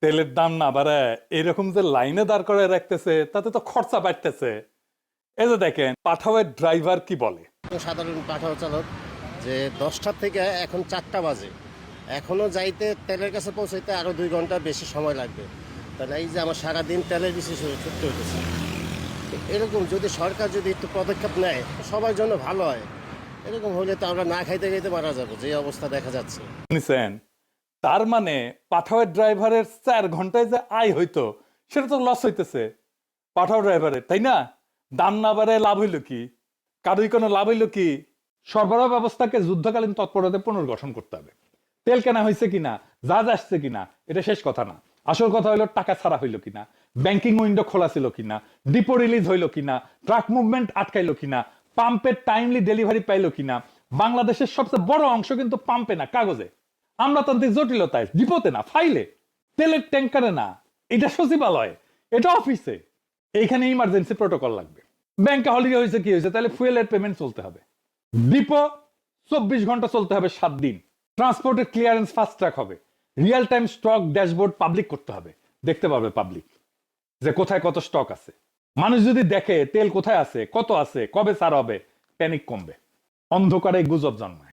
তেলের দাম না বাড়ায় এরকম যে লাইনে দাঁড় করে রাখতেছে তাতে তো খরচা বাড়তেছে। এই যে দেখেন পাঠাওয়ের ড্রাইভার কি বলে। সাধারণ পাঠাও চালক যে 10টা থেকে এখন 4টা বাজে, এখনো যাইতে তেলের কাছে পৌঁছাইতে আরো 2 ঘন্টা বেশি সময় লাগবে। তাহলে এই যে আমার সারাদিন তেলের বিশেষ ছুটতে হইতেছে। এরকম যদি সরকার যদি একটু পদক্ষেপ নেয় সবার জন্য ভালো হয়। এরকম হলে তো আমরা না খাইতে খাইতে মারা যাবো, যে অবস্থা দেখা যাচ্ছে। শুনছেন? তার মানে পাঠাওয়ের ড্রাইভারের 4 ঘন্টায় যে আয় হইতো সেটা তো লস হইতেছে পাঠাও ড্রাইভারের, তাই না? দাম না বাড়ে লাভ হইল কি? কারোই কোনো লাভ হইল কি? সরবরাহ ব্যবস্থাকে যুদ্ধকালীন তৎপরতায় পুনর্গঠন করতে হবে। তেল কেনা হয়েছে কিনা, জাহাজ আসছে কিনা, এটা শেষ কথা না। আসল কথা হইলো টাকা ছাড়া হইলো কিনা, ব্যাংকিং উইন্ডো খোলা ছিল কিনা, ডিপো রিলিজ হইলো কিনা, ট্রাক মুভমেন্ট আটকাইলো কিনা, পাম্পের টাইমলি ডেলিভারি পাইলো কিনা। বাংলাদেশের সবচেয়ে বড় অংশ কিন্তু পাম্পে না, কাগজে। আমলাতান্ত্রিক জটিলতায়, ডিপোতে না, ফাইলে। তেলের ট্যাঙ্কারে না, এটা সচিবালয়, এটা অফিসে। এইখানে ইমার্জেন্সি প্রোটোকল লাগবে। ব্যাংকে হলিডে হয়েছে কি হয়েছে, তাহলে ফুয়েলের পেমেন্ট চলতে হবে। ডিপো 24 ঘন্টা চলতে হবে 7 দিন। ট্রান্সপোর্টের ক্লিয়ারেন্স ফাস্ট ট্র্যাক হবে। Real time stock dashboard public করতে হবে, দেখতে পারবে পাবলিক যে কোথায় কত স্টক আছে। মানুষ যদি দেখে তেল কোথায় আছে, কত আছে, কবে ছাড় হবে, প্যানিক কমবে, অন্ধকারে গুজব জন্মায়।